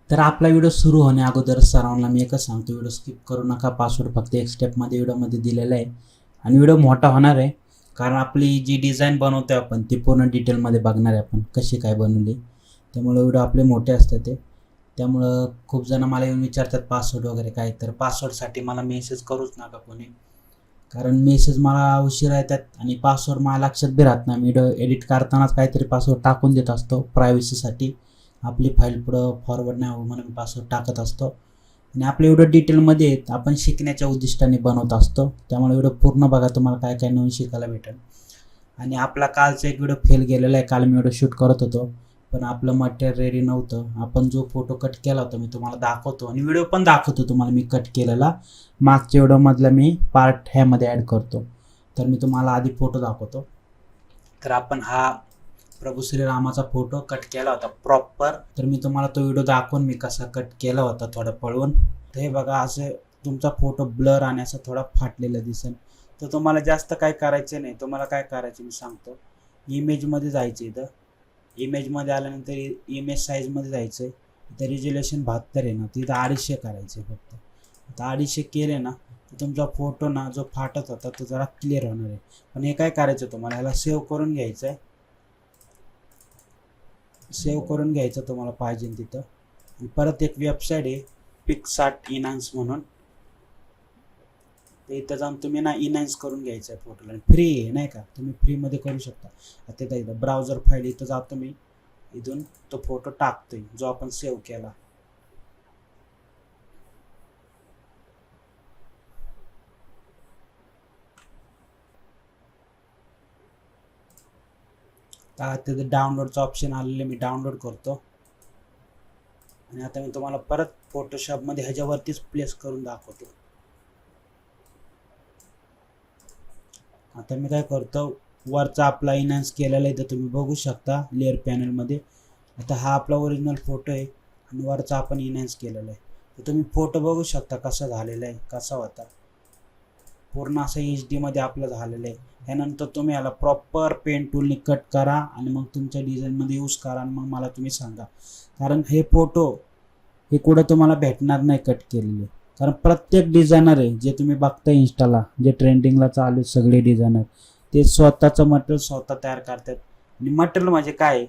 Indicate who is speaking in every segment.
Speaker 1: तर आपला व्हिडिओ सुरू होण्या अगोदर सर्वांना मी एकच सांगतो, व्हिडिओ स्किप करू नका. पासवर्ड फक्त एक स्टेपमध्ये व्हिडिओमध्ये दिलेला आहे आणि व्हिडिओ मोठा होणार आहे, कारण आपली जी डिझाईन बनवतोय आपण ती पूर्ण डिटेलमध्ये बघणार आहे आपण कशी काय बनवली. त्यामुळे व्हिडिओ आपले मोठे असतात ते. त्यामुळं खूप जण मला येऊन विचारतात पासवर्ड वगैरे काय, तर पासवर्डसाठी मला मेसेज करूच नका कोणी, कारण मेसेज मला उशिरा येतात आणि पासवर्ड मला लक्षात बी राहत नाही. व्हिडिओ एडिट करतानाच काहीतरी पासवर्ड टाकून देत असतो प्रायव्हसीसाठी, आपली फाईल पुढं फॉरवर्ड नाही हो म्हणून पासवर्ड टाकत असतो. आणि आपले व्हिडिओ डिटेलमध्ये आपण शिकण्याच्या उद्दिष्टाने बनवत असतो, त्यामुळे व्हिडिओ पूर्ण बघा, तुम्हाला काय काय नवीन शिकायला भेटेल. आणि आपला कालचा एक व्हिडिओ फेल गेलेला आहे. काल मी व्हिडिओ शूट करत होतो पण आपलं मटेरियल रेडी नव्हतं. आपण जो फोटो कट केला होता मी तुम्हाला दाखवतो आणि व्हिडिओ पण दाखवतो तुम्हाला मी कट केलेला. मागच्या व्हिडिओमधला मी पार्ट ह्यामध्ये ॲड करतो. तर मी तुम्हाला आधी फोटो दाखवतो. तर आपण हा प्रभू श्रीरामाचा फोटो कट केला होता प्रॉपर. तर मी तुम्हाला तो व्हिडिओ दाखवून मी कसा कट केला होता थोडं पळवून. तर हे बघा, असं तुमचा फोटो ब्लर आणि असं थोडा फाटलेला दिसेल. तर तुम्हाला जास्त काय करायचं नाही. तुम्हाला काय करायचं मी सांगतो. इमेजमध्ये जायचं, इथं इमेजमध्ये आल्यानंतर इमेज साईजमध्ये जायचं. इथं रिझोल्युशन 72 आहे ना, तिथं 250 करायचं फक्त. आता 250 केले ना तर तुमचा फोटो ना जो फाटत होता तो जरा क्लिअर होणार आहे. पण हे काय करायचं, तुम्हाला ह्याला सेव्ह करून घ्यायचं आहे. सेव्ह करून घ्यायचं तुम्हाला पाहिजे तिथं. आणि परत एक वेबसाईट आहे पिक्सार्ट इनहान्स म्हणून, ते इथं जाऊन तुम्ही ना इनहान्स करून घ्यायचं आहे फोटोला. फ्री आहे नाही का, तुम्ही फ्रीमध्ये करू शकता. आता इथं ब्राउझर फाईल इथं जातो मी, इथून तो फोटो टाकतोय जो आपण सेव्ह केला. आता तिथे डाउनलोडचं ऑप्शन आलेलं, मी डाउनलोड करतो. आणि आता मी तुम्हाला परत फोटोशॉपमध्ये ह्याच्यावरतीच प्लेस करून दाखवतो. आता मी काय करतो, वरचा आपला इनहान्स केलेला आहे तर तुम्ही बघू शकता लेअर पॅनलमध्ये. आता हा आपला ओरिजिनल फोटो आहे आणि वरचा आपण इनहान्स केलेला आहे. तर तुम्ही फोटो बघू शकता कसा झालेला आहे, कसा होता. पूर्ण असं HD मध्ये आपलं झालेलं आहे. त्यानंतर तुम्ही याला प्रॉपर पेन टूलनी कट करा आणि मग तुमच्या डिझाईनमध्ये यूज करा आणि मग मला तुम्ही सांगा. कारण हे फोटो हे कुठं तुम्हाला भेटणार नाही कट केलेले. कारण प्रत्येक डिझायनर आहे जे तुम्ही बघता इंस्टाला, जे ट्रेंडिंगला चालू आहेत सगळे डिझायनर, ते स्वतःचं मटेरियल स्वतः तयार करतात. आणि मटेरियल म्हणजे काय,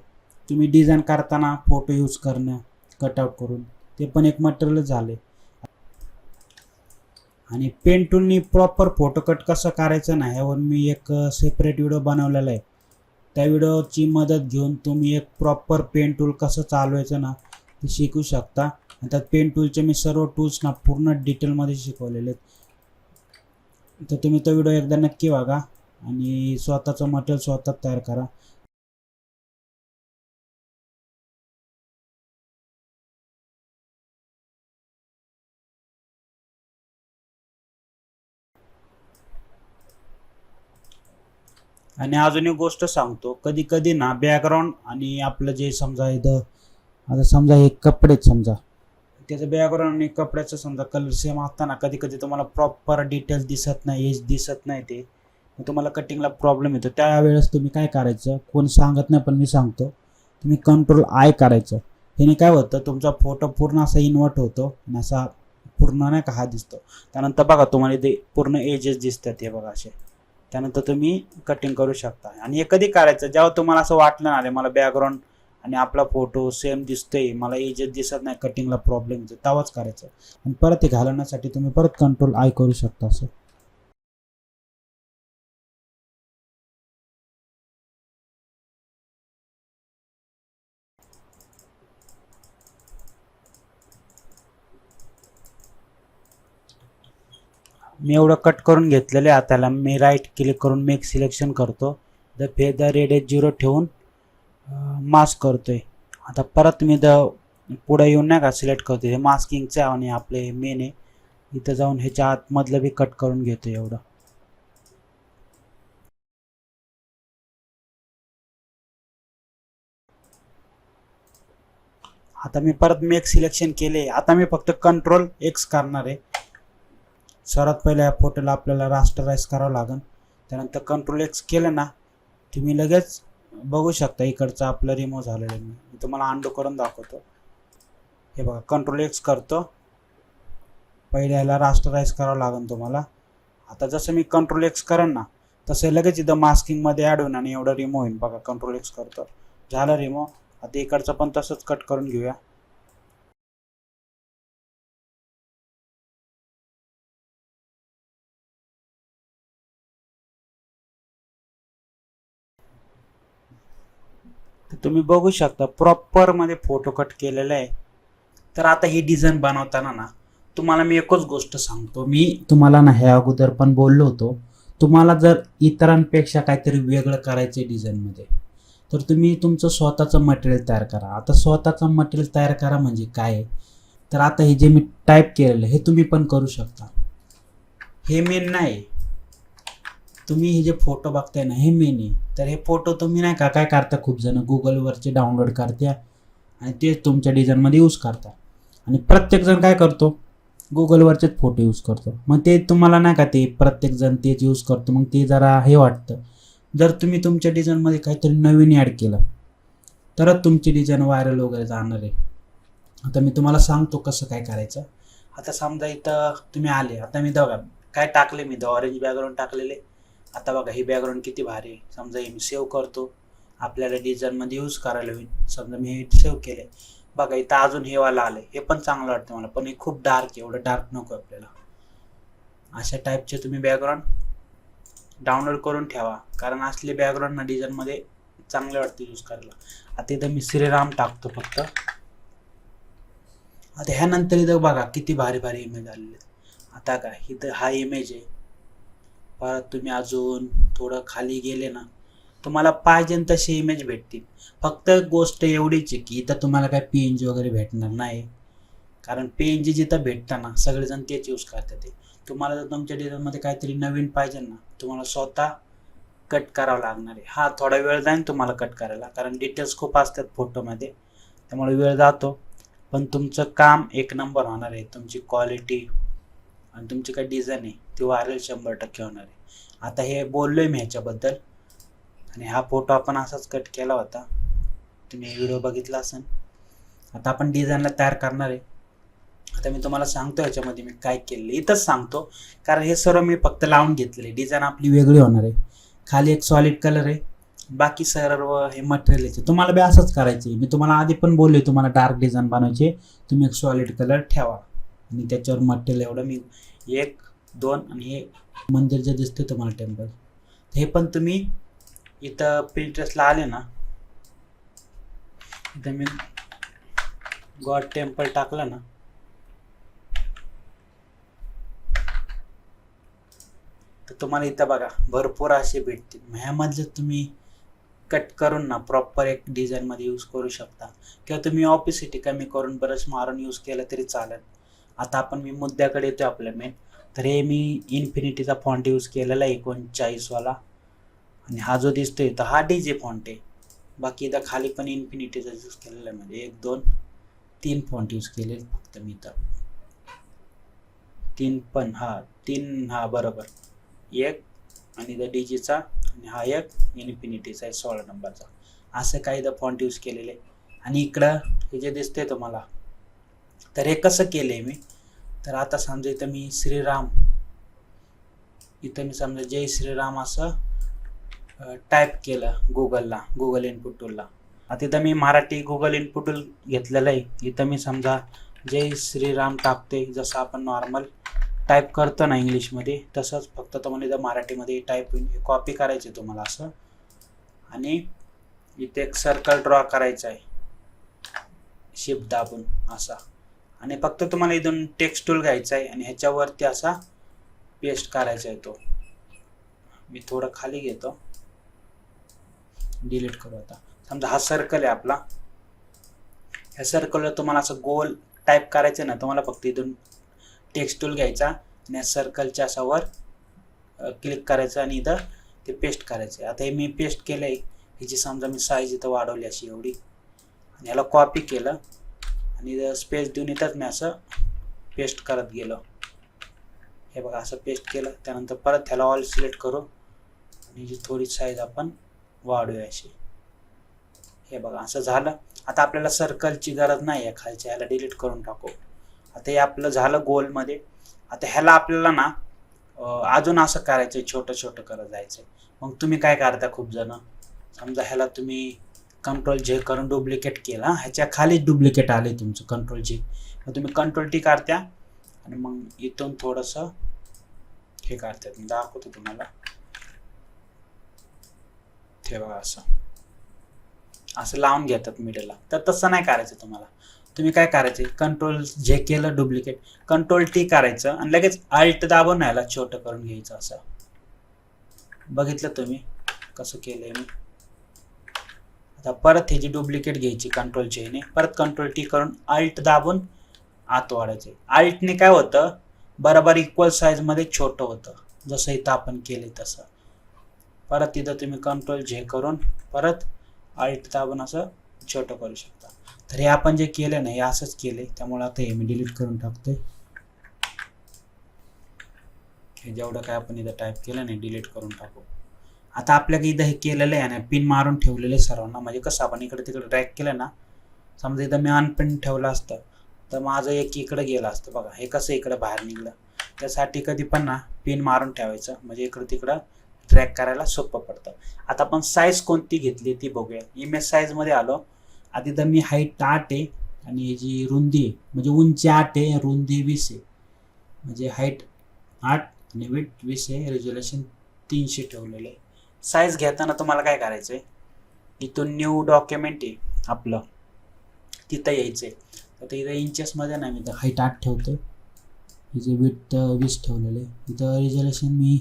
Speaker 1: तुम्ही डिझाईन करताना फोटो यूज करणं कटआउट करून, ते पण एक मटेरियलच झाले. आणि पेन टूलनी प्रॉपर फोटो कट कसं करायचं ना, ह्यावर मी एक सेपरेट व्हिडिओ बनवलेला आहे. त्या व्हिडिओची मदत घेऊन तुम्ही एक प्रॉपर पेन टूल कसं चालवायचं ना ते शिकू शकता. आणि त्यात पेन टूलचे मी सर्व टूल्स ना पूर्ण डिटेलमध्ये शिकवलेले आहेत. तर तुम्ही तो व्हिडिओ एकदा नक्की बघा आणि स्वतःचं मटेरियल स्वतः तयार करा. आणि अजून एक गोष्ट सांगतो, कधी कधी ना बॅकग्राऊंड आणि आपलं जे समजा इथं, आता समजा हे कपडेच, समजा त्याचं बॅकग्राऊंड आणि कपड्याचं समजा कलर सेम असताना कधी कधी तुम्हाला प्रॉपर डिटेल्स दिसत नाही, एज दिसत नाही, ते तुम्हाला कटिंगला प्रॉब्लेम येतो. त्यावेळेस तुम्ही काय करायचं, कोण सांगत नाही पण मी सांगतो, तुम्ही कंट्रोल I करायचं. ह्याने काय होतं, तुमचा फोटो पूर्ण असा इन्व्हर्ट होतो आणि असा पूर्ण नाही का हा दिसतो. त्यानंतर बघा तुम्हाला ते पूर्ण एजेस दिसतात, हे बघा असे. त्यानंतर तुम्ही कटिंग करू शकता. आणि हे कधी करायचं, जेव्हा तुम्हाला असं वाटलं ना, मला बॅकग्राऊंड आणि आपला फोटो सेम दिसतोय, मला एजेस दिसत नाही, कटिंगला प्रॉब्लेम येतो, तेव्हाच करायचं. आणि परत ते घालवण्यासाठी तुम्ही परत कंट्रोल I करू शकता असं. मी एवढं कट करून घेतलेलं आहे. आता मी राईट क्लिक करून मेक सिलेक्शन करतो. द फेदर रेडियस 0 ठेवून मास्क करतोय. आता परत मी पुढे येऊन नाही का सिलेक्ट करतो, हे मास्किंगचं आहे आणि आपले मेन आहे. इथं जाऊन ह्याच्या आतमधलं बी कट करून घेतो एवढं. आता मी परत मेक सिलेक्शन केले. आता मी फक्त कंट्रोल X करणार आहे. सर्वात पहिले या फोटोला आपल्याला रास्टराईज करावं लागेल. त्यानंतर कंट्रोल X केलं ना तुम्ही लगेच बघू शकता इकडचं आपलं रिमूव्ह झालेलं आहे. मी तुम्हाला अंडू करून दाखवतो. हे बघा कंट्रोल एक्स करतो. पहिले याला रास्टराईज करावं लागेल तुम्हाला. आता जसं मी कंट्रोल एक्स करेन ना तसं लगेच इथं मास्किंगमध्ये ॲड होईल आणि एवढं रिमूव्ह होईल. बघा कंट्रोल एक्स करतो, झालं रिमूव्ह. आता इकडचं पण तसंच कट करून घेऊया. तुम्ही बघू शकता प्रॉपरमध्ये फोटो कट केलेला आहे. तर आता ही डिझाईन बनवताना ना तुम्हाला मी एकच गोष्ट सांगतो. मी तुम्हाला ना ह्या अगोदर पण बोललो होतो, तुम्हाला जर इतरांपेक्षा काहीतरी वेगळं करायचं आहे डिझाईनमध्ये तर तुम्ही तुमचं स्वतःचं मटेरियल तयार करा. आता स्वतःचं मटेरियल तयार करा म्हणजे काय आहे, तर आता हे जे मी टाईप केलेलं हे तुम्ही पण करू शकता. हे मेन नाही, तुम्ही हे जे फोटो बघताय ना हे मेन आहे. तर हे फोटो तुम्ही नाही का काय करता, खूप जण गुगलवरचे डाउनलोड करत्या आणि ते तुमच्या डिझाईनमध्ये यूज करता. आणि प्रत्येकजण काय करतो, गुगलवरचेच फोटो यूज करतो. मग ते तुम्हाला नाही का ते प्रत्येकजण तेच यूज करतो, मग ते जरा हे वाटतं. जर तुम्ही तुमच्या डिझाईनमध्ये काहीतरी नवीन ॲड केलं तरच तुमची डिझाईन व्हायरल वगैरे जाणार आहे. आता मी तुम्हाला सांगतो कसं काय करायचं. आता समजा इथं तुम्ही आले, आता मी बघा काय टाकले, मी ऑरेंज बॅकग्राऊंड टाकलेले. आता बघा ही बॅकग्राऊंड किती भारी आहे. समजा हे मी सेव्ह करतो, आपल्याला डिझाईनमध्ये यूज करायला होईल. समजा मी हे सेव्ह केले, बघा इथं अजून हे वाला आलं, हे पण चांगलं वाटतं मला, पण हे खूप डार्क आहे, एवढं डार्क नको आपल्याला. अशा टाईपचे तुम्ही बॅकग्राऊंड डाउनलोड करून ठेवा, कारण असले बॅकग्राऊंड ना डिझाईनमध्ये चांगले वाटते यूज करायला. आता इथं मी श्रीराम टाकतो फक्त. आता ह्यानंतर इथं बघा किती भारी भारी इमेज आलेले. आता काय इथं हा इमेज आहे. परत तुम्ही अजून थोडं खाली गेले ना तुम्हाला पाहिजे तसे इमेज भेटतील. फक्त गोष्ट एवढीच आहे की इथं तुम्हाला काय PNG वगैरे भेटणार नाही, कारण PNG जिथं भेटतं ना सगळेजण तेच यूज करतात. ते तुम्हाला जर तुमच्या डिझाईनमध्ये काहीतरी नवीन पाहिजे ना तुम्हाला स्वतः कट करावं लागणार आहे. हा थोडा वेळ जाईल तुम्हाला कट करायला, कारण डिटेल्स खूप असतात फोटोमध्ये, त्यामुळे वेळ जातो. पण तुमचं काम एक नंबर होणार आहे. तुमची क्वालिटी आणि तुमची काय डिझाईन आहे ती व्हायरल 100% होणार आहे. आता हे बोललोय मी ह्याच्याबद्दल, आणि हा फोटो आपण असाच कट केला होता, तुम्ही व्हिडिओ बघितला असेल. आता आपण डिझाईनला तयार करणार आहे. आता मी तुम्हाला सांगतो याच्यामध्ये मी काय केलेलं, इथंच सांगतो, कारण हे सर्व मी फक्त लावून घेतलेले. डिझाईन आपली वेगळी होणार आहे. खाली एक सॉलिड कलर आहे, बाकी सर्व हे मटेरियल आहे. तुम्हाला बी असंच करायचं आहे. मी तुम्हाला आधी पण बोलले, तुम्हाला डार्क डिझाईन बनवायचे, तुम्ही एक सॉलिड कलर ठेवा आणि त्याच्यावर मटेरियल एवढं मी 1 2 आणि हे मंदिर जे दिसते तुम्हाला टेम्पल, हे पण तुम्ही इथं पिंटरेस्टला आले ना, इथं मी गॉड टेम्पल टाकलं ना तर तुम्हाला इथं बघा भरपूर असे भेटतील. ह्यामधले तुम्ही कट करून ना प्रॉपर एक डिझाईनमध्ये यूज करू शकता, किंवा तुम्ही ऑपिसिटी कमी करून ब्रश मारून यूज केलं तरी चालेल. आता आपण मी मुद्द्याकडे येतो आपल्या मेन. तर हे मी इन्फिनिटीचा फॉन्ट यूज केलेला आहे 39 वाला, आणि हा जो दिसतोय तर हा DJ फॉन्ट आहे. बाकी इथं खाली पण इन्फिनिटीचा यूज केलेला आहे, म्हणजे 1 2 3 फॉन्ट यूज केले फक्त मी इथं. 3 पण हा 3 हा बरोबर, 1 आणि इथं DGचा, आणि हा एक इन्फिनिटीचा आहे 16 नंबरचा. असं काही इथं फॉन्ट यूज केलेले. आणि इकडं हे जे दिसतंय तुम्हाला, तर हे कसं केलंय मी, तर आता समजा इथं मी श्रीराम, इथं मी समजा जय श्रीराम असं टाईप केलं गुगलला, गुगल इनपुट टूलला. आता इथं मी मराठी गुगल इनपुट टूल घेतलेलं आहे. इथं मी समजा जय श्रीराम टाकते, जसं आपण नॉर्मल टाईप करतो ना इंग्लिशमध्ये तसंच, फक्त तुम्हाला इथं मराठीमध्ये टाईप होईल. कॉपी करायचे तुम्हाला असं, आणि इथे एक सर्कल ड्रॉ करायचा आहे शिफ्ट दाबून असा, आणि फक्त तुम्हाला इथून टेक्स्ट टूल घ्यायचा आहे आणि ह्याच्यावरती असा पेस्ट करायचा आहे तो. मी थोडं खाली घेतो, डिलीट करू. आता समजा हा सर्कल आहे आपला, ह्या सर्कलवर तुम्हाला असं गोल टाईप करायचं ना, तुम्हाला फक्त इथून टेक्स्ट टूल घ्यायचा आणि या सर्कलच्या असा वर क्लिक करायचं आणि इथं ते पेस्ट करायचं. आता हे मी पेस्ट केलं आहे, ह्याची समजा मी साईज इथं वाढवली अशी एवढी, आणि ह्याला कॉपी केलं आणि स्पेस देऊन इथंच मी असं पेस्ट करत गेलो. हे बघा असं पेस्ट केलं. त्यानंतर परत ह्याला ऑल सिलेक्ट करू आणि जी थोडी साईज आपण वाढवूया अशी. हे बघा असं झालं. आता आपल्याला सर्कलची गरज नाही आहे खालच्या, ह्याला डिलीट करून टाकू. आता हे आपलं झालं गोलमध्ये. आता ह्याला आपल्याला ना अजून असं करायचं, छोटं छोटं करत जायचं. मग तुम्ही काय करता, खूप जण समजा ह्याला तुम्ही कंट्रोल जे करून डुप्लिकेट केला, ह्याच्या खालीच डुप्लिकेट आले तुमचं कंट्रोल जे, मग तुम्ही कंट्रोल टी करत्या आणि मग इथून थोडंसं हे करतात, दाखवतो तुम्हाला. हे बघा असं लावून घेतात मिडलला. तर तसं नाही करायचं तुम्हाला. तुम्ही काय करायचे, कंट्रोल जे केलं डुप्लिकेट, कंट्रोल टी करायचं आणि लगेच अल्ट दाबून ह्याला छोटं करून घ्यायचं. असं बघितलं तुम्ही कसं केलंय मी. आता परत ह्याची डुप्लिकेट घ्यायची कंट्रोल जेने, परत कंट्रोल टी करून अल्ट दाबून आत वाढायचे. अल्टने काय होतं, बरोबर इक्वल साईजमध्ये छोटं होतं, जसं इथं आपण केले तसं. परत तिथं तुम्ही कंट्रोल जे करून परत अल्ट दाबून असं छोटं करू शकता. तर हे आपण जे केलं ना, हे असंच केले, त्यामुळे आता हे मी डिलीट करून टाकतोय. हे जेवढं काय आपण इथं टाईप केलं नाही, डिलीट करून टाकू. आता आपल्याकडे इथं हे केलेलं आहे ना, पिन मारून ठेवलेले सर्वांना. म्हणजे कसं आपण इकडे तिकडे ड्रॅग केलं ना, समजा इथं मी अनपिन ठेवलं असतं तर माझं एक इकडे गेलं असतं. बघा हे कसं इकडं बाहेर निघलं. त्यासाठी कधी पण ना पिन मारून ठेवायचं, म्हणजे इकडं तिकडं ड्रॅग करायला सोपं पडतं. आता आपण साईज कोणती घेतली ती बघूया. इमेज साईजमध्ये आलो. आधी तर मी हाईट 8 आहे आणि जी रुंदी आहे, म्हणजे उंची 8 आहे, रुंदी 20 आहे. म्हणजे हाईट 8 आणि विड्थ 20 आहे, रेझोल्युशन 300 ठेवलेलं आहे. साईज घेताना तुम्हाला काय करायचं आहे, इथून न्यू डॉक्युमेंट आहे आपलं, तिथं यायचं आहे. तर इथं इंचेसमध्ये नाही, मी इथं हाईट 8 ठेवतो, इथे विड्थ 20 ठेवलेलं आहे. इथं रेझोल्युशन मी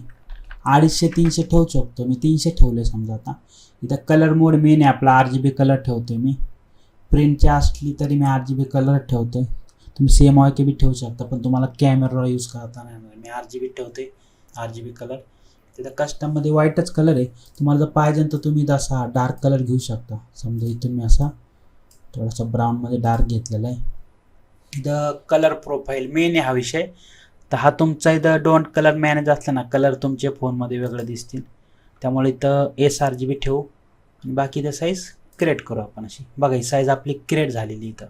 Speaker 1: 250-300 ठेवू शकतो. मी 300 ठेवले समजा. आता इथं कलर मोड मेन आहे आपला, RGB कलर ठेवतोय मी. प्रिंटची असली तरी मी RGB कलर ठेवतोय. तुम्ही CMYK बी ठेवू शकता, पण तुम्हाला कॅमेरा यूज करता नाही येणार. मी RGB ठेवते, RGB कलर. तिथं कस्टममध्ये व्हाईटच कलर आहे. तुम्हाला जर पाहिजे तर तुम्ही तसा डार्क कलर घेऊ शकता. समजा इथून मी असा थोडासा ब्राऊनमध्ये डार्क घेतलेला आहे. इथं कलर प्रोफाईल मेन आहे हा विषय. तर हा तुमचा इथं डोंट कलर मॅनेज असला ना, कलर तुमच्या फोनमध्ये वेगळे दिसतील. त्यामुळे इथं sRGB ठेवू आणि बाकी इथं साईज क्रिएट करू आपण अशी. बघा ही साईज आपली क्रिएट झालेली इथं.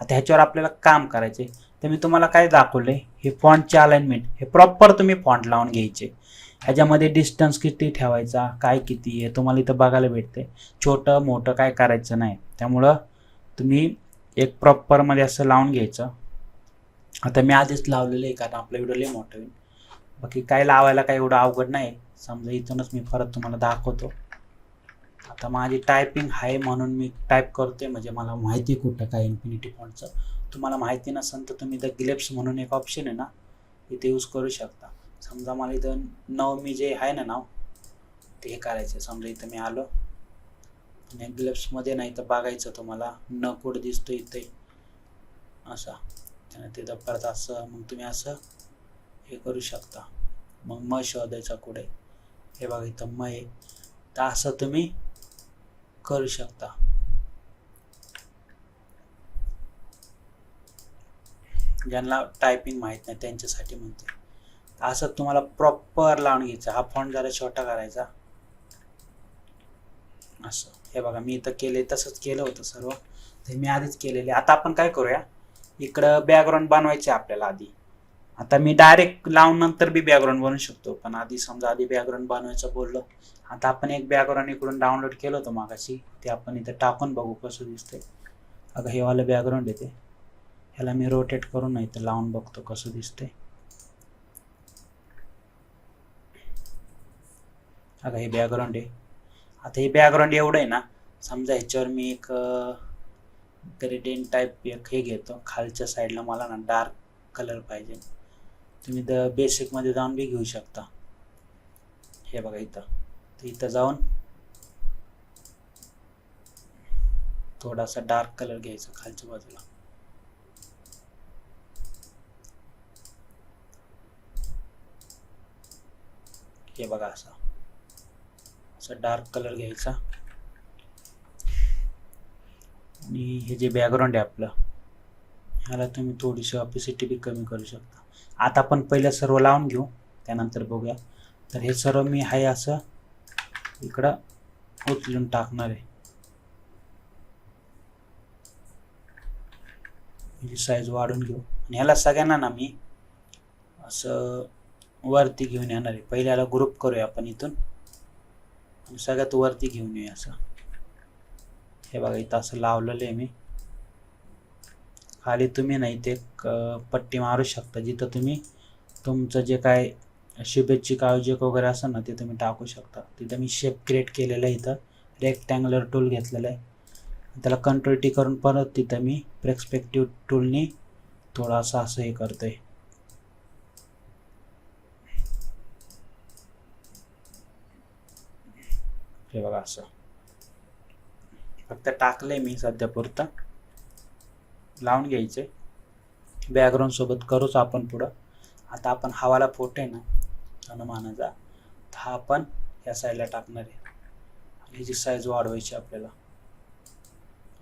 Speaker 1: आता ह्याच्यावर आपल्याला काम करायचे. तर मी तुम्हाला काय दाखवले, हे फॉन्टचे अलाइनमेंट हे प्रॉपर तुम्ही फॉन्ट लावून घ्यायचे. ह्याच्यामध्ये डिस्टन्स किती ठेवायचा, काय किती आहे तुम्हाला इथं बघायला भेटते. छोटं मोठं काय करायचं नाही. त्यामुळं तुम्ही एक प्रॉपरमध्ये असं लावून घ्यायचं. आता मी आधीच लावलेलं आहे, कारण आपला व्हिडिओ लय मोठा होईल. बाकी काय लावायला काय एवढं अवघड नाही. समजा इथूनच मी परत तुम्हाला दाखवतो. आता माझी टायपिंग आहे म्हणून मी टाईप करतोय, म्हणजे मला माहिती कुठं काय इन्फिनिटी फॉन्टचं. तुम्हाला माहिती नसेल तर तुम्ही इथं ग्लिप्स म्हणून एक ऑप्शन आहे ना, इथे यूज करू शकता. समजा मला इथं मी जे आहे ना नाव ते हे करायचं. समजा इथं मी आलो आणि ग्लिप्समध्ये नाही तर बघायचं तुम्हाला न कुठं दिसतो इथे असा, त्याने तिथं परत असं, मग तुम्ही असं हे करू शकता. मग म शोधायचा कुठे, हे बघा इथं म आहे. तर असं तुम्ही करू शकता. ज्यांना टायपिंग माहीत नाही त्यांच्यासाठी म्हणते. असं तुम्हाला प्रॉपर लावून घ्यायचं. हा फॉन्ट जरा छोटा करायचा असं. हे बघा मी इथं केले, तसंच केलं होतं सर्व, ते मी आधीच केलेले. आता आपण काय करूया, इकडं बॅकग्राऊंड बनवायचे आपल्याला आधी. आता मी डायरेक्ट लावून नंतर बी बॅकग्राऊंड बनवू शकतो, पण आधी समजा आधी बॅकग्राऊंड बनवायचं बोललो. आता आपण एक बॅकग्राऊंड इकडून डाउनलोड केलं होतं मागाशी, ते आपण इथं टाकून बघू कसं दिसतंय. अगं हे वालं बॅकग्राऊंड येते, ह्याला मी रोटेट करून नाही तर लावून बघतो कसं दिसतंय. अगं हे बॅकग्राऊंड आहे. आता हे बॅकग्राऊंड एवढं आहे ना, समजा ह्याच्यावर मी एक ग्रेडियंट टाईप एक हे घेतो. खालच्या साईडला मला ना डार्क कलर पाहिजे. तुम्ही द बेसिकमध्ये जाऊन बी घेऊ शकता. हे बघा इथं, तर इथं जाऊन थोडासा डार्क कलर घ्यायचा खालच्या बाजूला. हे बघा असं डार्क कलर घ्यायचा. आणि हे जे बॅकग्राऊंड आहे आपलं, ह्याला तुम्ही थोडीशी ऑपेसिटी बी कमी करू शकता. आता आपण पहिलं सर्व लावून घेऊ, त्यानंतर बघूया. तर हे सर्व मी आहे असं इकडं उचलून टाकणार आहे. याची साईज वाढून घेऊ आणि ह्याला सगळ्यांना ना मी असं वरती घेऊन येणार आहे. पहिले याला ग्रुप करूया आपण इथून आणि सगळ्यात वरती घेऊन येऊया असं. हे बघा इथं असं लावलेलं आहे मी. खाली तुम्ही नाही ते पट्टी मारू शकता. जिथं तुम्ही तुमचं जे काय शुभेच्छिक काळोजिक वगैरे असेल ना ते तुम्ही टाकू शकता. तिथं मी शेप क्रिएट केलेला आहे. इथं रेक्टँग्युलर टूल घेतलेलं आहे. त्याला कंट्रोल टी करून परत तिथं मी पर्स्पेक्टिव्ह टूलनी थोडासा असं हे करतोय. हे बघा असं फक्त टाकलंय मी सध्या पुरतं. लावून घ्यायचे. बॅकग्राऊंड सोबत करूच आपण पुढं. आता आपण हवाला फोटो आहे ना हनुमानाचा, हा आपण या साईडला टाकणार आहे. ह्याची साईज वाढवायची आपल्याला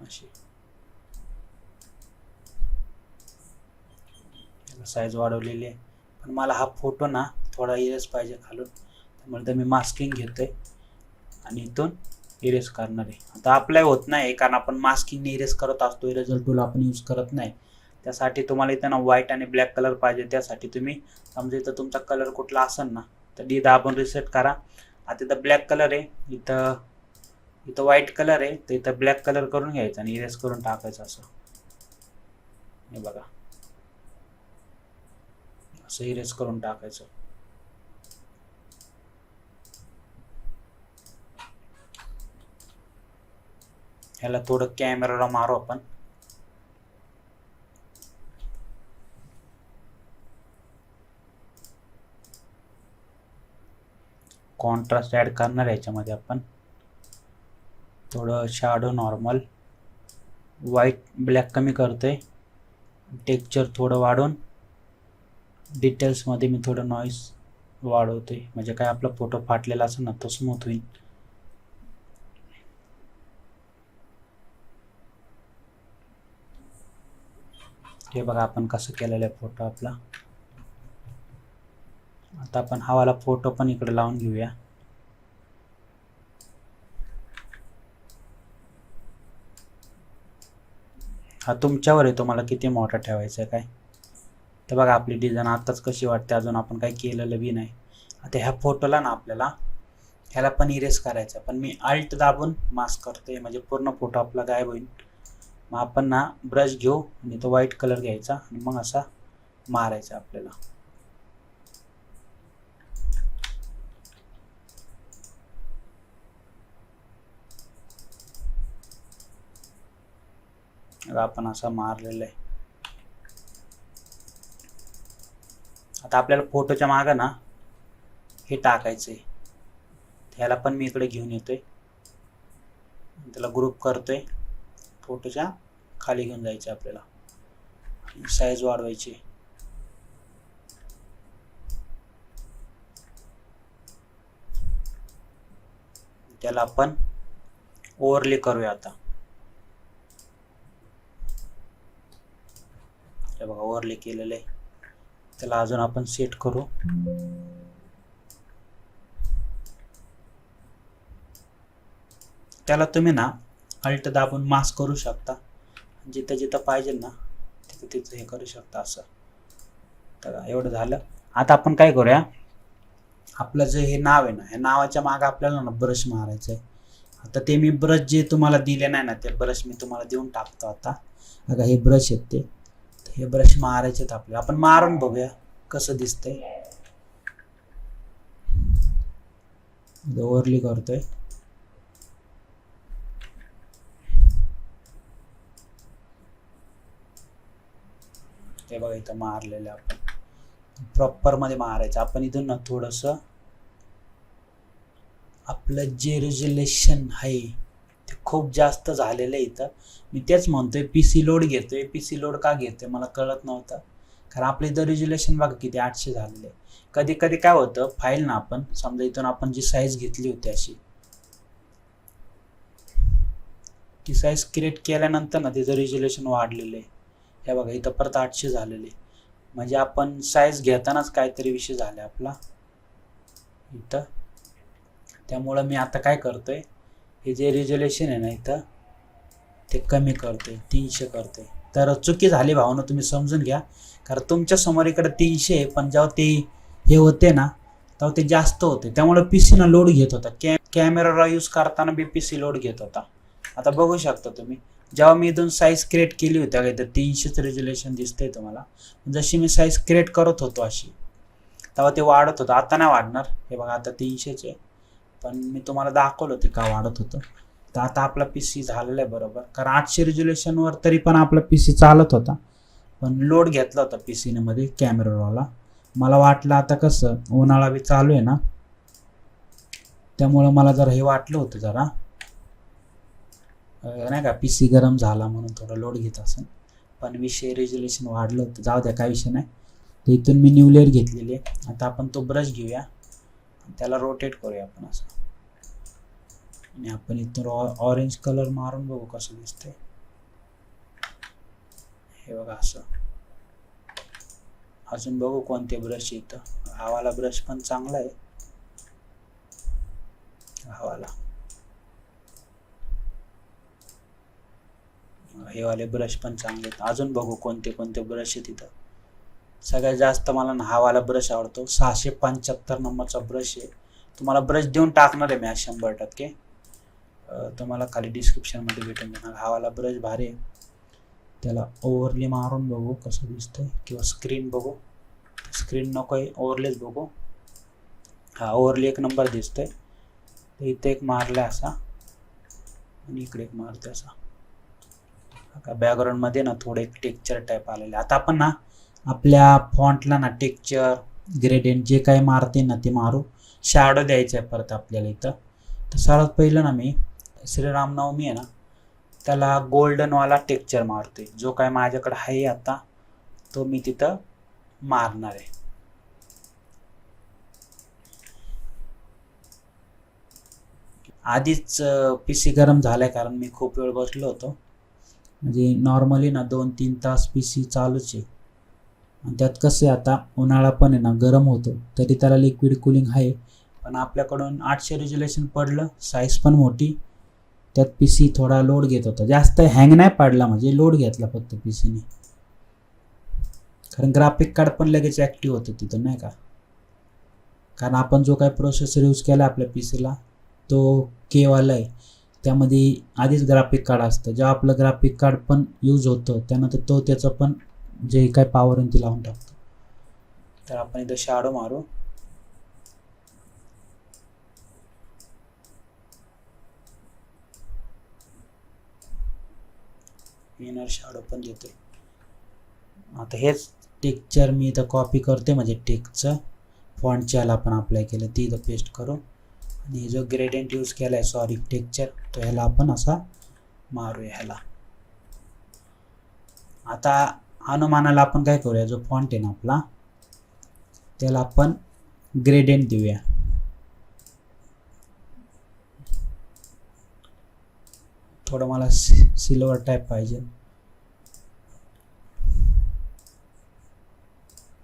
Speaker 1: अशी. साईज वाढवलेली आहे. पण मला हा फोटो ना थोडा इरेज पाहिजे खालून, त्यामुळे मी मास्किंग घेतोय आणि इथून इरेज करणार आहे. आता अप्लाय होत नाही कारण आपण मास्किंगने इरेज करत असतो. इरेजर टूल आपण यूज करत नाही. त्यासाठी तुम्हाला इथं ना व्हाईट आणि ब्लॅक कलर पाहिजे. त्यासाठी तुम्ही समजा इथं तुमचा कलर कुठला असेल ना तर डी दाबून रिसेट करा. आता इथं ब्लॅक कलर आहे, इथं व्हाईट कलर आहे, तर इथं ब्लॅक कलर करून घ्यायचा आणि इरेज करून टाकायचं असं. हे बघा असं इरेज करून टाकायचं. ह्याला थोडं कॅमेराला मारू आपण. कॉन्ट्रास्ट ॲड करणार याच्यामध्ये आपण. थोडं शॅडो नॉर्मल, व्हाईट ब्लॅक कमी करतोय, टेक्स्चर थोडं वाढवून डिटेल्समध्ये मी थोडं नॉईस वाढवतोय. म्हणजे काय आपला फोटो फाटलेला असेल ना तो स्मूथ होईल. हे बघा आपण कसं केलेलं आहे फोटो आपला. आता आपण हवाला फोटो पण इकडे लावून घेऊया. हा तुमच्यावर आहे तुम्हाला किती मोठा ठेवायचा आहे काय. तर बघा आपली डिझाईन आताच कशी वाटते, अजून आपण काही केलेलं बी नाही. आता ह्या फोटोला ना आपल्याला ह्याला पण इरेज करायचं. पण मी अल्ट दाबून मास्क करतोय म्हणजे पूर्ण फोटो आपला गायब होईल. मग आपण ना ब्रश घेऊ आणि तो व्हाईट कलर घ्यायचा आणि मग असा मारायचा आपल्याला. आपण असा मारलेला आहे. आता आपल्याला फोटोच्या मागं ना हे टाकायचं आहे. ह्याला पण मी इकडे घेऊन येतोय, त्याला ग्रुप करतोय. फोटोच्या खाली घेऊन जायचं आपल्याला. साईज वाढवायची. त्याला आपण ओव्हरले करूया आता. हे बघा ओव्हरले केलेलं आहे. त्याला अजून आपण सेट करू. त्याला तुम्ही ना अल्ट दाबून मास्क करू शकता. जिथं जिथं पाहिजे ना तिथं तिथं हे करू शकता असं. तर एवढं झालं. आता आपण काय करूया, आपलं जे हे नाव आहे ना ह्या नावाच्या मागे आपल्याला ना ब्रश मारायचं आहे. आता ते मी ब्रश जे तुम्हाला दिले नाही ना ते ब्रश मी तुम्हाला देऊन टाकतो आता. बघा हे ब्रश आहेत ते. हे ब्रश मारायचे आहेत आपल्याला. आपण मारून बघूया कसं दिसतंय. ओव्हरली करतोय. ते बघा इथं मारलेलं आपण प्रॉपर मध्ये मारायचं. आपण इथून ना थोडंसं आपलं जे रेझोल्युशन आहे ते खूप जास्त झालेलं आहे इथं. मी तेच म्हणतोय PC लोड घेतोय. PC लोड का घेतोय मला कळत नव्हतं. कारण आपलं इथं रेझोल्युशन बघा किती 800 झालेलं आहे. कधी कधी काय होतं फाईल ना आपण समजा इथून आपण जी साईज घेतली होती अशी ती साईज क्रिएट केल्यानंतर ना तिचं रेझोल्युशन वाढलेलं आहे. हे बघा इथं परत 800 झालेले. म्हणजे आपण साईज घेतानाच काहीतरी विषय झाला आपला इथं. त्यामुळं मी आता काय करतोय, हे जे रेझोल्युशन आहे ना इथं ते कमी करतोय, 300 करतोय. तर चुकी झाली भावना, तुम्ही समजून घ्या. कारण तुमच्या समोर इकडे 300 आहे, पण जेव्हा ते हे होते ना तेव्हा ते जास्त होते, त्यामुळे पी सी ना लोड घेत होता. कॅमेराला यूज करताना बी पी सी लोड घेत होता. आता बघू शकता तुम्ही, जेव्हा मी इथून साईज क्रिएट केली होती का, इथं 300च रेझोल्युशन दिसतंय तुम्हाला. जशी मी साईज क्रिएट करत होतो अशी, तेव्हा ते वाढत होतं. आता नाही वाढणार, हे बघा आता 300च आहे, पण मी तुम्हाला दाखवलं होते का वाढत होतं. तर आता आपला पी सी झालेला आहे बरोबर, कारण 800 रेझोल्युशनवर तरी पण आपला पी सी चालत होता, पण लोड घेतला होता पी सी मध्ये कॅमेरावाला. मला वाटलं आता कसं उन्हाळा बी चालू आहे ना, त्यामुळं मला जरा हे वाटलं होतं जरा नाही का पी सी गरम झाला म्हणून थोडं लोड घेत असेल, पण विषय रेझोल्युशन वाढलं होतं. जाऊ द्या, काय विषय नाही. तर इथून मी न्यू लेअर घेतलेली आहे. आता आपण तो ब्रश घेऊया, त्याला रोटेट करूया आपण असं, आणि आपण इथून ऑरेंज कलर मारून बघू कसं दिसतंय. हे बघा असं. अजून बघू कोणते ब्रश इथं. हवाला ब्रश पण चांगला आहे, हवाला हे वाले ब्रश पण चांगले आहेत. अजून बघू कोणते कोणते ब्रश आहेत तिथं. सगळ्यात जास्त मला ना हा वाला ब्रश आवडतो, 675 नंबरचा ब्रश आहे. तुम्हाला ब्रश देऊन टाकणार आहे मी 100%. तुम्हाला खाली डिस्क्रिप्शनमध्ये भेटून जाणार. हा वाला ब्रश भारी आहे. त्याला ओव्हरली मारून बघू कसं दिसतंय, किंवा स्क्रीन बघू. स्क्रीन नको आहे, ओव्हरलेच बघू. हा ओव्हरली 1 नंबर दिसतोय. तर इथे एक मारला असा, आणि इकडे एक मारतोय असा. बॅकग्राऊंडमध्ये ना थोडं एक टेक्स्चर टाईप आलेलं आहे. आता आपण ना आपल्या फॉन्टला ना टेक्स्चर ग्रेडियंट जे काही मारते ना ते मारू. शॅडो द्यायचं आहे परत आपल्याला इथं. तर सर्वात पहिलं ना मी श्रीरामनवमी आहे ना, त्याला गोल्डनवाला टेक्स्चर मारतोय. जो काय माझ्याकडे आहे आता तो मी तिथं मारणार आहे. आधीच पी सी गरम झालाय, कारण मी खूप वेळ बसलो होतो. म्हणजे नॉर्मली ना 2-3 तास पी सी चालूच आहे. आणि त्यात कसं आहे, आता उन्हाळा पण आहे ना, गरम होतो, तरी त्याला लिक्विड कुलिंग आहे. पण आपल्याकडून 800 रेझोल्युशन पडलं, साईज पण मोठी, त्यात पी सी थोडा लोड घेत होता. जास्त हँग नाही पडला, म्हणजे लोड घेतला फक्त पी सीने. कारण ग्राफिक कार्ड पण लगेच ॲक्टिव्ह होतं तिथं नाही का, कारण आपण जो काही प्रोसेसर यूज केला आपल्या पी सीला तो केवाला आहे. त्यामध्ये आधीच ग्राफिक कार्ड असतं. जेव्हा आपलं ग्राफिक कार्ड पण यूज होतं त्यानंतर तो त्याचं पण जे काय पॉवर आहे ती लावून टाकतो. तर आपण इथं शॅडो मारू. इनर शॅडो पण देतोय. आता हेच टेक्स्चर मी इथं कॉपी करते, म्हणजे टेक्स्टचं फॉन्टच्या ह्याला आपण अप्लाय केलं ते इथं पेस्ट करू. आणि हे जो ग्रेडियंट यूज केला आहे सॉरी टेक्स्चर, तो ह्याला आपण असा मारूया ह्याला. आता अनुमानाला आपण काय करूया, जो फॉन्ट आहे ना आपला त्याला आपण ग्रेडियंट देऊया. थोडं मला सिल्वर टाईप पाहिजे,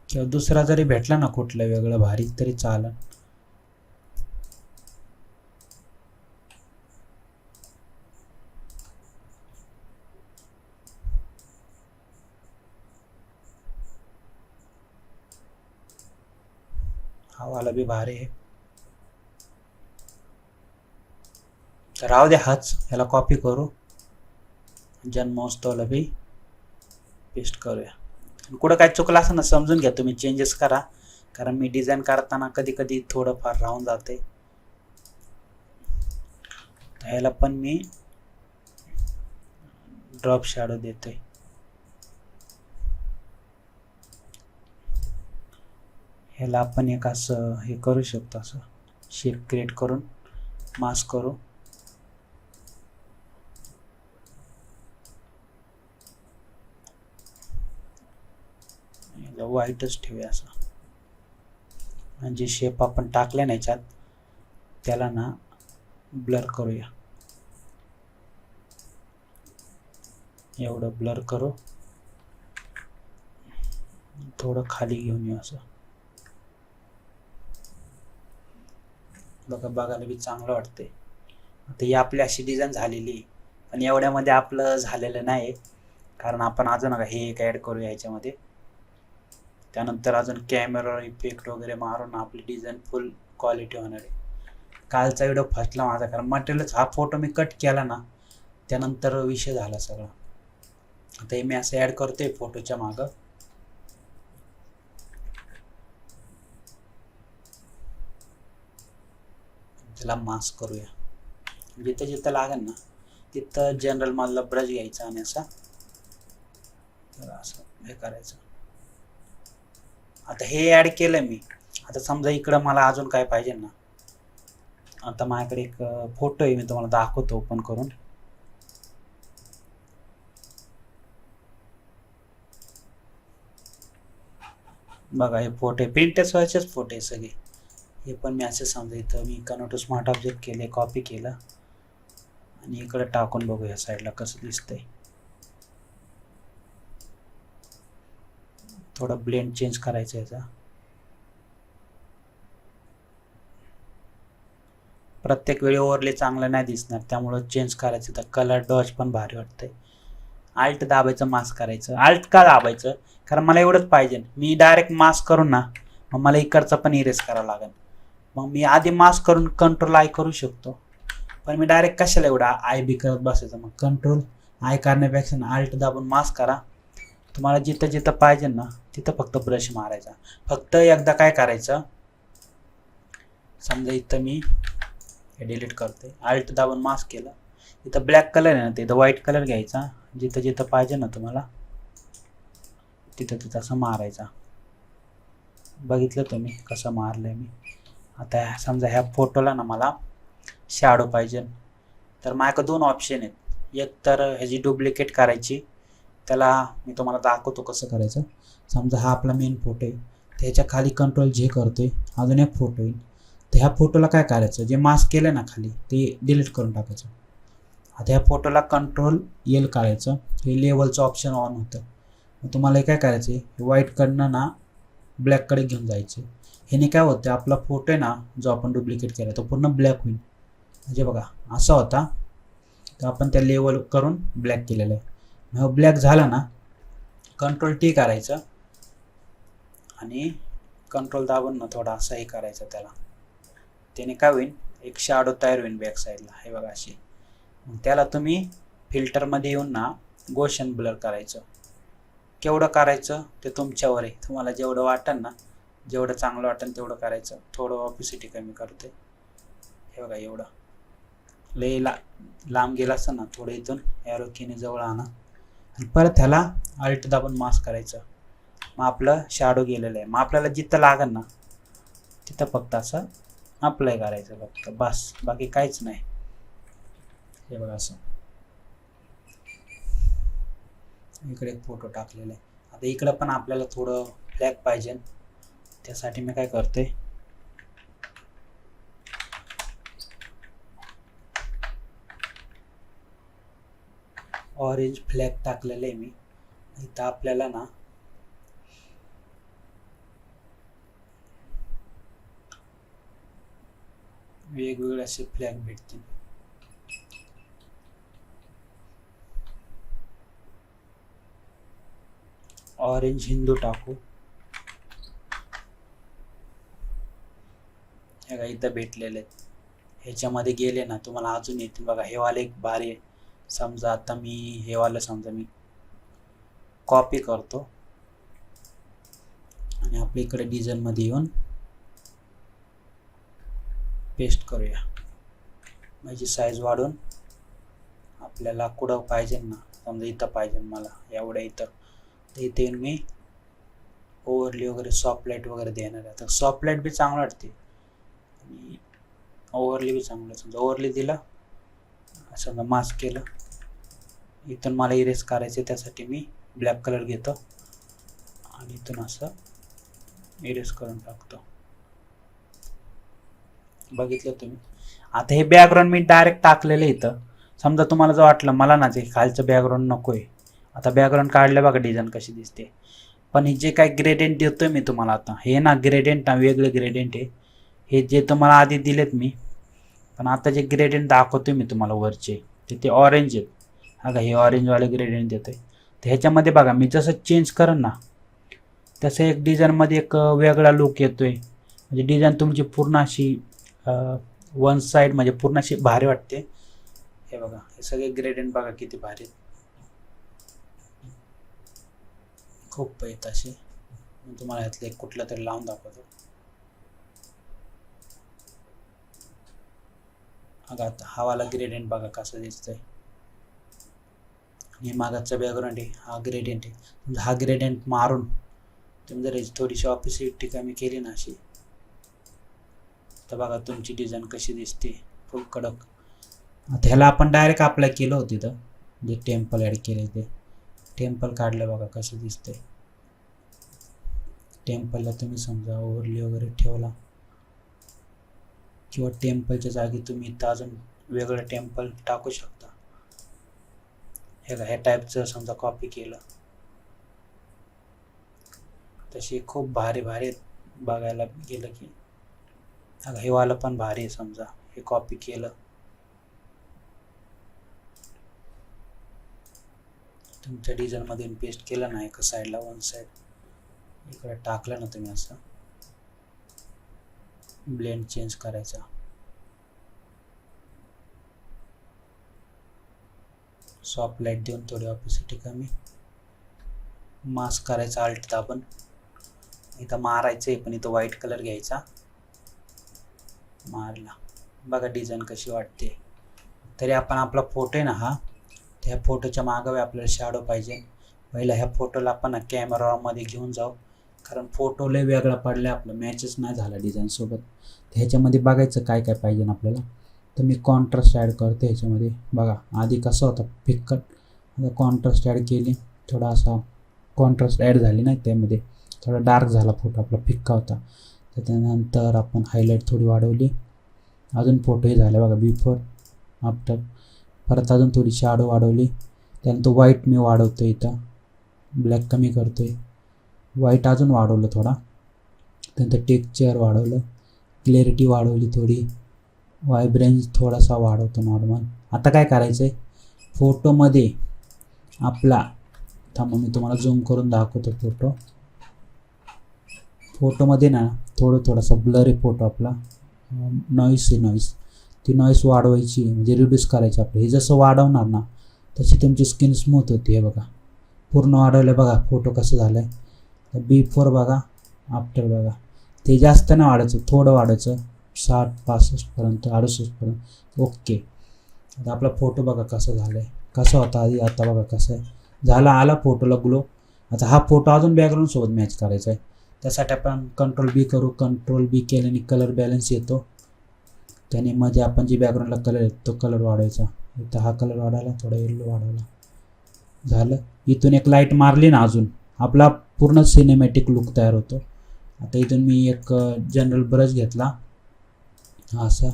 Speaker 1: किंवा दुसरा जरी भेटला ना कुठलं वेगळं भारी तरी चालेल. हा वाला बी भारी आहे. तर राहू दे हाच, ह्याला कॉपी करू, जन्मोत्सवला बी पेस्ट करूया. कुठं काय चुकलं असं ना समजून घ्या, तुम्ही चेंजेस करा, कारण मी डिझाईन करताना कधी कधी थोडंफार राहून जाते. ह्याला पण मी ड्रॉप शॅडो देतोय. ह्याला आपण एक असं हे करू शकतो, असं शेप क्रिएट करून मास्क करू. व्हाईटच ठेवूया असं. आणि जे शेप आपण टाकले ना याच्यात त्याला ना ब्लर करूया. एवढं ब्लर करू, थोडं खाली घेऊन येऊ असं. बघायला बी चांगलं वाटते. आता ही आपली अशी डिझाईन झालेली, पण एवढ्यामध्ये आपलं झालेलं नाही, कारण आपण अजून हे एक ॲड करूया ह्याच्यामध्ये. त्यानंतर अजून कॅमेरा इफेक्ट वगैरे मारून आपली डिझाईन फुल क्वालिटी होणार आहे. कालचा व्हिडिओ फसला माझा, कारण मटेरियलच हा फोटो मी कट केला ना त्यानंतर विषय झाला सगळा. आता हे मी असं ॲड करतोय फोटोच्या मागं. त्याला मास्क करूया. जिथं जिथं लागेल ना तिथं जनरल मधला ब्रश घ्यायचा आणि असं हे करायचं. आता हे ॲड केलं मी. आता समजा इकडं मला अजून काय पाहिजे ना, आता माझ्याकडे एक फोटो आहे, मी तुम्हाला दाखवतो ओपन करून. बघा हे फोटो प्रिंटेसवरचेच फोटो आहे सगळे. हे पण मी असं समजा इथं मी कन्वर्ट टू स्मार्ट ऑब्जेक्ट केले, कॉपी केलं आणि इकडे टाकून बघू या साईडला कसं दिसतंय. थोडा ब्लेंड चेंज करायचा याचा. प्रत्येक वेळी ओव्हरले चांगलं नाही दिसणार, त्यामुळं चेंज करायचं. तर कलर डॉच पण भारी वाटतंय. आल्ट दाबायचं, मास्क करायचं. आल्ट का दाबायचं? कारण मला एवढंच पाहिजे. मी डायरेक्ट मास्क करून ना मग मला इकडचा पण इरेज करावं लागेल. मग मी आधी मास्क करून कंट्रोल आय करू शकतो, पण मी डायरेक्ट कशाला एवढा आय बी करत बसायचं. मग कंट्रोल आय करण्यापेक्षा आल्ट दाबून मास्क करा. तुम्हाला जिथं जिथं पाहिजे ना तिथं फक्त ब्रश मारायचा. फक्त एकदा काय करायचं, समजा इथं मी हे डिलीट करते, आल्ट दाबून मास्क केलं, इथं ब्लॅक कलर आहे ना तिथं व्हाईट कलर घ्यायचा. जिथं जिथं पाहिजे ना तुम्हाला तिथं तिथं असं मारायचा. बघितलं तुम्ही कसं मारलंय मी. आता समजा ह्या फोटोला ना मला शॅडो पाहिजे, तर माझ्याकडे दोन ऑप्शन आहेत. एक तर ह्याची डुप्लिकेट करायची, त्याला मी तुम्हाला दाखवतो कसं करायचं. समजा हा आपला मेन फोटो आहे, त्याच्या खाली कंट्रोल जे करतोय, अजून एक फोटो येईल, तर ह्या फोटोला काय करायचं, जे मास्क केलं ना खाली ते डिलीट करून टाकायचं. आता ह्या फोटोला कंट्रोल एल करायचं, हे लेवलचं ऑप्शन ऑन होतं. मग तुम्हाला काय करायचं आहे, व्हाईटकडनं ना ब्लॅककडे घेऊन जायचे. ह्याने काय होतं, आपला फोटो आहे ना जो आपण डुप्लिकेट केला तो पूर्ण ब्लॅक होईल. म्हणजे बघा असा होता, तर आपण त्या लेवल करून ब्लॅक केलेलं आहे. मग ब्लॅक झाला ना कंट्रोल टी करायचं आणि कंट्रोल दाबून ना थोडा असं हे करायचं त्याला. त्याने काय होईल, एक शॅडो तयार होईल बॅक साईडला. हे बघा अशी. मग त्याला तुम्ही फिल्टरमध्ये येऊन ना गोशन ब्लर करायचं. केवढं करायचं ते तुमच्यावर आहे. तुम्हाला जेवढं वाटेल ना, जेवढं चांगलं वाटेल तेवढं करायचं. थोडं ऑपिसिटी कमी करते. हे बघा एवढं. लय लांब गेला असतं ना, थोडं इथून एरो कीने जवळ आणा आणि परत ह्याला अल्ट दाबून मास्क करायचं. मग आपलं शॅडो गेलेलं आहे. मग आपल्याला जिथं लागेल ना तिथं फक्त असं अप्लाय करायचं फक्त, बस. बाकी काहीच नाही. हे बघा असं. इकडे एक फोटो टाकलेला आहे. आता इकडं पण आपल्याला थोडं ब्लॅक पाहिजे, त्यासाठी मी काय करते, ऑरेंज फ्लॅग टाकलेलं आहे मी. इथं आपल्याला ना वेगवेगळे असे फ्लॅग भेटतील. ऑरेंज हिंदू टाकू. हे का इथं भेटलेले आहेत. ह्याच्यामध्ये गेले ना तुम्हाला अजून येतील बघा. हे वाले एक भारी आहे. समजा आता मी हे वाला समजा मी कॉपी करतो आणि आपल्या इकडे डिझाईनमध्ये येऊन पेस्ट करूया. माझी साईज वाढून आपल्याला कुठं पाहिजे ना, समजा इथं पाहिजे मला एवढ्या इथं, तर इथे येऊन मी ओव्हरली वगैरे सॉफ्ट लाईट वगैरे देणार आहे. तर सॉफ्ट लाईट बी चांगलं वाटते आणि ओव्हरली बी चांगलं. समजा ओव्हरली दिलं, समजा मास्क केलं, इथून मला इरेज करायचं, त्यासाठी मी ब्लॅक कलर घेतो आणि इथून असं इरेज करून टाकतो. बघितलं तुम्ही. आता हे बॅकग्राऊंड मी डायरेक्ट टाकलेलं इथं. समजा तुम्हाला जर वाटलं मला ना ते खालचं बॅकग्राऊंड नको आहे, आता बॅकग्राऊंड काढलं बघा डिझाईन कशी दिसते. पण हे जे काय ग्रेडियंट देतोय मी तुम्हाला आता, हे ना ग्रेडियंट ना वेगळे ग्रेडियंट आहे. हे जे तुम्हाला आधी दिलेत मी, पण आता जे ग्रेडियंट दाखवतोय मी तुम्हाला वरचे ते ऑरेंज आहेत. हा का, हे ऑरेंजवाले ग्रेडियंट देतोय. तर ह्याच्यामध्ये बघा मी जसं चेंज करेन ना तसं एक डिझाईनमध्ये एक वेगळा लुक येतोय. म्हणजे डिझाईन तुमची पूर्ण अशी वन साईड म्हणजे पूर्ण अशी भारी वाटते. हे बघा हे सगळे ग्रेडियंट बघा किती भारी आहेत. खूप आहेत असे. मी तुम्हाला ह्यातलं एक कुठलं तरी लावून दाखवतो. बघा आता हा वाला ग्रेडियंट बघा कसं दिसतंय. आणि मागाचा बॅकग्राऊंड आहे हा ग्रेडियंट आहे. हा ग्रेडियंट मारून तुम्ही जर थोडीशी ऑफिस कमी केली ना अशी तर बघा तुमची डिझाईन कशी दिसते फुल कडक. आता ह्याला आपण डायरेक्ट अप्लाय केलं होतं इथं जे टेम्पल ॲड केले ते टेम्पल काढलं बघा कसं दिसतंय. टेम्पलला तुम्ही समजा ओव्हरले वगैरे ठेवला किंवा टेम्पलच्या जागी तुम्ही इथं अजून वेगळं टेम्पल टाकू शकता. हे ह्या टाईपचं समजा कॉपी केलं तशी खूप भारी भारी बघायला गेलं की हे वाला पण भारी आहे. समजा हे कॉपी केलं तुमच्या डिझाईनमध्ये पेस्ट केलं ना एका साईडला वन साईड इकडे टाकलं ना तुम्ही असं ब्लेंड चेंज करायचा. सॉफ्ट लाईट देऊन थोडी ऑपेसिटी कमी मास्क करायचा अल्ट दाबून इथं मारायचं आहे पण इथं व्हाईट कलर घ्यायचा मारला बघा डिझाईन कशी वाटते. तरी आपण आपला फोटो आहे ना हा त्या फोटोच्या मागे आपल्याला शॅडो पाहिजे. पहिला ह्या फोटोला आपण कॅमेरामध्ये घेऊन जाऊ कारण फोटो लय वेगळा पडला आपला मॅचच नाही झाला डिझाईनसोबत. ह्याच्यामध्ये बघायचं काय काय पाहिजे आपल्याला. तर मी कॉन्ट्रास्ट ॲड करते ह्याच्यामध्ये. बघा आधी कसं होता फिक्कट आता कॉन्ट्रास्ट ॲड केली थोडा असा कॉन्ट्रास्ट ॲड झाली नाही त्यामध्ये थोडा डार्क झाला फोटो आपला फिक्का होता. तर त्यानंतर आपण हायलाईट थोडी वाढवली अजून फोटोही झाले बघा बिफोर आफ्टर. परत अजून थोडी शॅडो वाढवली त्यानंतर व्हाईट मी वाढवतो इथं ब्लॅक कमी करतो आहे व्हाईट अजून वाढवलं थोडा. त्यानंतर टेक्स्चर वाढवलं क्लॅरिटी वाढवली थोडी व्हायब्रन्स थोडासा वाढवतो नॉर्मल. आता काय करायचं आहे फोटोमध्ये आपला थांबा मी तुम्हाला झूम करून दाखवतो. फोटोमध्ये ना थोडासा ब्लर आहे फोटो आपला नॉईस आहे नॉईस ती नॉईस वाढवायची म्हणजे रिड्यूस करायची आपलं. हे जसं वाढवणार ना तशी तुमची स्किन स्मूथ होती. हे बघा पूर्ण वाढवलं बघा फोटो कसं झालं आहे. बिफोर बघा आफ्टर बघा ते जास्त नाही वाढायचं थोडं वाढायचं 60-65पर्यंत 68पर्यंत ओके. आता आपला फोटो बघा कसं झालं आहे कसा होता आधी आता बघा कसं आहे झाला आला फोटोला ग्लो. आता हा फोटो अजून बॅकग्राऊंडसोबत मॅच करायचा आहे त्यासाठी आपण कंट्रोल बी करू. कंट्रोल बी केल्याने कलर बॅलन्स येतो त्याने मध्ये आपण जी बॅकग्राऊंडला कलर येतो तो कलर वाढवायचा. इथं हा कलर वाढवला थोडा येल्लो वाढवला झालं. इथून एक लाईट मारली ना अजून आपला पूर्ण सिनेमॅटिक लुक तयार होतो. आता इथून मी एक जनरल ब्रश घेतला असा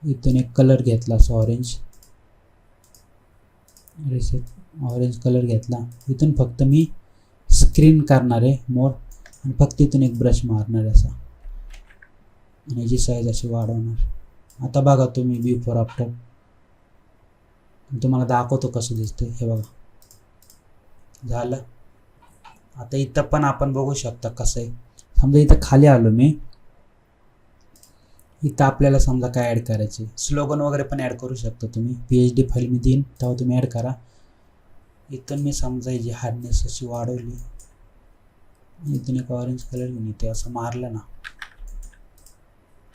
Speaker 1: इथून एक कलर घेतला असा ऑरेंज ऑरेंज कलर घेतला. इथून फक्त मी स्क्रीन करणार आहे मोर आणि फक्त इथून एक ब्रश मारणार असा आणि याची साईज अशी वाढवणार. आता बघा तुम्ही बिफोर आफ्टर तुम्हाला दाखवतो कसं दिसतं. हे बघा झालं. आता इथं पण आपण बघू शकता कसं आहे. समजा इथं खाली आलो मी इथं आपल्याला समजा काय ॲड करायचे स्लोगन वगैरे पण ॲड करू शकता तुम्ही. PHD फाईल मी देईन तेव्हा तुम्ही ॲड करा. इथून मी समजा जी हार्डनेस अशी वाढवली इथून एक ऑरेंज कलर घेऊन इथे असं मारलं ना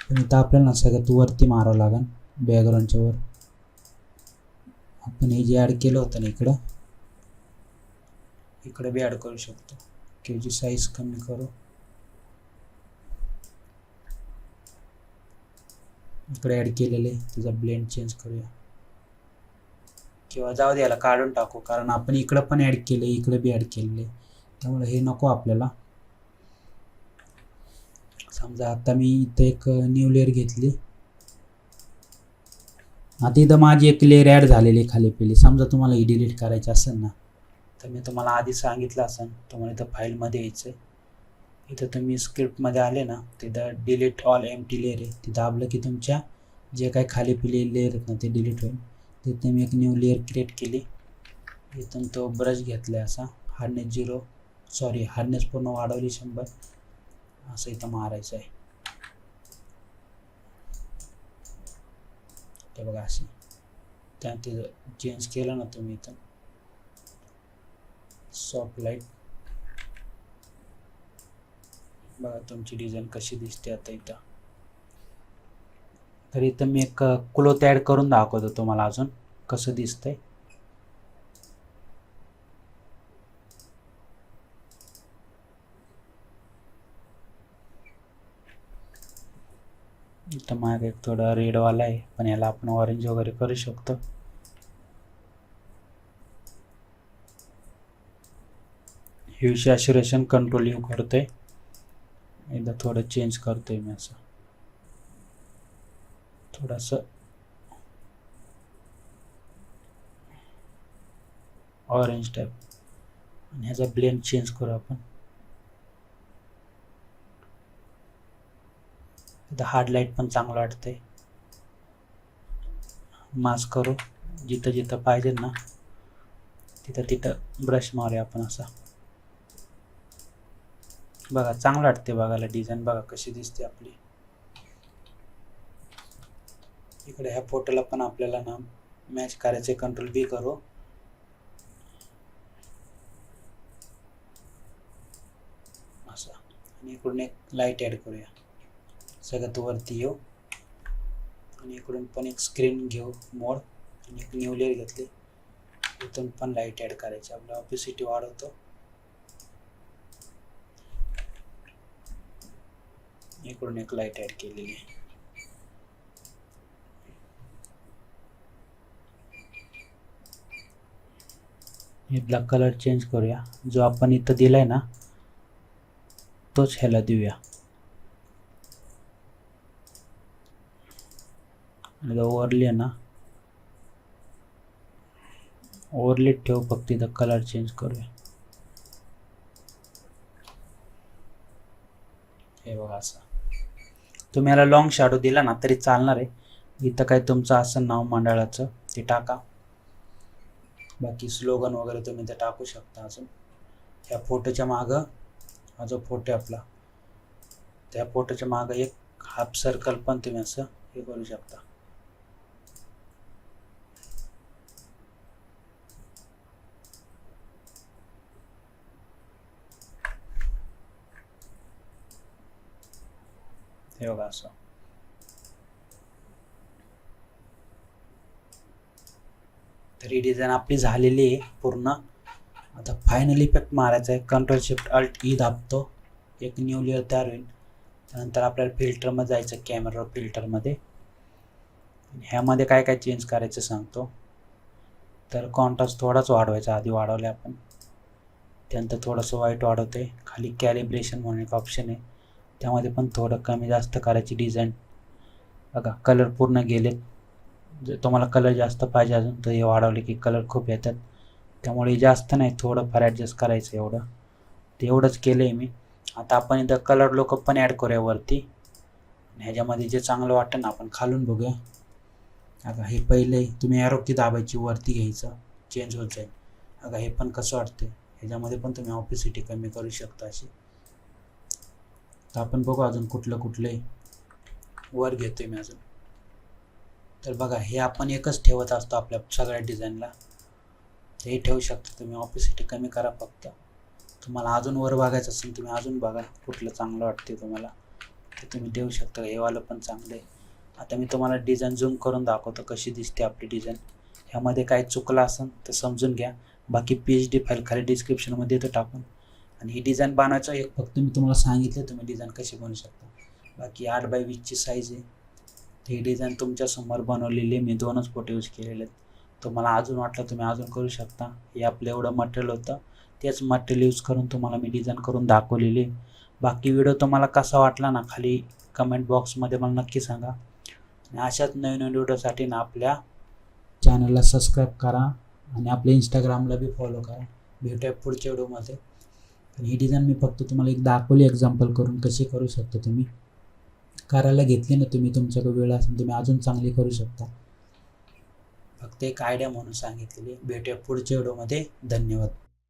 Speaker 1: पण इथं आपल्याला ना सगळ्यात वरती मारावं लागेल बॅकग्राऊंडच्या वर. आपण हे जे ॲड केलं होतं ना इकडे बी ॲड करू शकतो किंवा जी साईज कमी करू इकडे ॲड केलेले त्याचा ब्लेंड चेंज करूया किंवा जाऊ द्यायला काढून टाकू कारण आपण इकडं पण ॲड केले इकडे बी ॲड केलेले त्यामुळे हे नको आपल्याला. समजा आता मी इथं एक न्यू लेअर घेतली. आता इथं माझी एक लेअर ॲड झालेली खाली पेली. समजा तुम्हाला ही डिलीट करायची असेल ना तर मी तुम्हाला आधी सांगितलं असेल तुम्हाला इथं फाईलमध्ये यायचं इथं तुम्ही स्क्रिप्टमध्ये आले ना तिथं डिलीट ऑल एम्प्टी लेअर आहे ते दाबलं की तुमच्या जे काही खाली पेली लेअर आहेत ना ते डिलीट होईल. तिथे मी एक न्यू लेअर क्रिएट केली इथून तो ब्रश घेतलाय असा, हार्डनेस पूर्ण वाढवली 100, असं इथं मारायचं आहे. ते बघा असे, त्यात चेंज केलं ना तुम्ही इथं सॉफ्ट लाईट, बघा तुमची डिझाईन कशी दिसते आता इथं. तर इथं मी एक क्लोथ ॲड करून दाखवतो तुम्हाला अजून कसं दिसतंय. इथं मागे एक थोडा रेडवाला आहे, पण याला आपण ऑरेंज वगैरे करू शकतो. ह्यू सॅच्युरेशन कंट्रोल यू करतोय, एकदा थोडं चेंज करतोय मी असं थोडंसं ऑरेंज टाईप, आणि ह्याचा ब्लेंड चेंज करू आपण. इथं हार्ड लाईट पण चांगलं वाटतंय. मास्क करू, जिथं जिथं पाहिजे ना तिथं तिथं ब्रश मारूया आपण असा. बघा चांगलं वाटते बघायला डिझाईन, बघा कशी दिसते आपली. इकडे ह्या फोटोला पण आपल्याला ना मॅच करायचे, कंट्रोल बी करू. असं, आणि इकडून एक लाईट ॲड करूया, सगळ्यात वरती येऊ, आणि इकडून पण एक स्क्रीन घेऊ मोड, आणि एक न्यू लेअर घेतली, इथून पण लाईट ॲड करायची. आपला ऑपिसिटी वाढवतो, इकडून एक लाईट ॲड केलेली आहे. इथला कलर चेंज करूया, जो आपण इथं दिलाय ना तोच ह्याला देऊया. ओव्हरली आहे ना, ओव्हरली ठेवू, फक्त इथं कलर चेंज करूया. हे बघा असं. तुम्ही याला लॉंग शॅडो दिला ना तरी चालणार आहे. इथं काय तुमचं असं नाव मंडळाचं ते टाका, बाकी स्लोगन वगैरे तुम्ही ते टाकू शकता. अजून ह्या फोटोच्या मागं, हा जो फोटो आहे आपला, त्या फोटोच्या मागं एक हाफ सर्कल पण तुम्ही असं हे करू शकता. हे बघा असं. तर ही डिझाईन आपली झालेली आहे पूर्ण. आता फायनल इफेक्ट मारायचा आहे, कंट्रोल शिफ्ट अल्ट ई दाबतो, एक न्यू लेअर तयार होईल. त्यानंतर आपल्याला फिल्टरमध्ये जायचं, कॅमेरा फिल्टरमध्ये. ह्यामध्ये काय काय चेंज करायचं सांगतो. तर कॉन्ट्रास्ट थोडाच वाढवायचा, आधी वाढवले आपण. त्यानंतर थोडंसं व्हाईट वाढवते, खाली कॅलिब्रेशन म्हणून एक ऑप्शन आहे, त्यामध्ये पण थोडं कमी जास्त करायची डिझाईन. बघा कलर पूर्ण गेलेत. जर तुम्हाला कलर जास्त पाहिजे अजून तर हे वाढवले की कलर खूप येतात, त्यामुळे जास्त नाही, थोडंफार ॲडजस्ट करायचं एवढं. ते एवढंच केलं आहे मी. आता आपण इथं कलर लोक पण ॲड करूया वरती. ह्याच्यामध्ये जे चांगलं वाटतं ना आपण खालून बघूया. आता हे पहिले तुम्ही ॲरो की दाबायची, वरती घ्यायचं, चेंज होत जाईल. आता हे पण कसं वाटतं, ह्याच्यामध्ये पण तुम्ही ऑपिसिटी कमी करू शकता अशी. तर आपण बघू अजून कुठले वर घेतोय मी अजून. तर बघा हे आपण एकच ठेवत असतो आपल्या सगळ्या डिझाईनला, हे ठेवू शकता तुम्ही. ऑपिसिटी कमी करा फक्त. तुम्हाला अजून वर बघायचं असेल तुम्ही अजून बघा, कुठलं चांगलं वाटते तुम्हाला ते तुम्ही देऊ शकता. हे वालं पण चांगलं आहे. आता मी तुम्हाला डिझाईन झूम करून दाखवतो कशी दिसते आपली डिझाईन. ह्यामध्ये काय चुकलं असेल तर समजून घ्या, बाकी PhD फाईल खाली डिस्क्रिप्शनमध्ये येतं टाकून. आणि ही डिझाईन बनवायचं एक फक्त मी तुम्हाला सांगितलं तुम्ही डिझाईन कशी बनवू शकता. बाकी 8x20ची साईज आहे. ही डिझाईन तुमच्यासमोर बनवलेली आहे, मी 2च फोटो यूज केलेले आहेत. तुम्हाला अजून वाटलं तुम्ही अजून करू शकता. हे आपलं एवढं मटेरियल होतं, तेच मटेरियल यूज करून तुम्हाला मी डिझाईन करून दाखवलेली आहे. बाकी व्हिडिओ तुम्हाला कसा वाटला ना खाली कमेंट बॉक्समध्ये मला नक्की सांगा. आणि अशाच नवीन व्हिडिओसाठी ना आपल्या चॅनलला सबस्क्राईब करा, आणि आपल्या इंस्टाग्रामला बी फॉलो करा. भेटूया पुढच्या व्हिडिओमध्ये. आणि ही डिझाईन मी फक्त तुम्हाला एक दाखवली एक्झाम्पल करून कशी करू शकता तुम्ही. करायला घेतली ना तुम्ही, तुमच्याकडे वेळ असेल तुम्ही अजून चांगली करू शकता. फक्त एक आयडिया म्हणून सांगितलेली. भेटूया पुढच्या व्हिडिओमध्ये. धन्यवाद.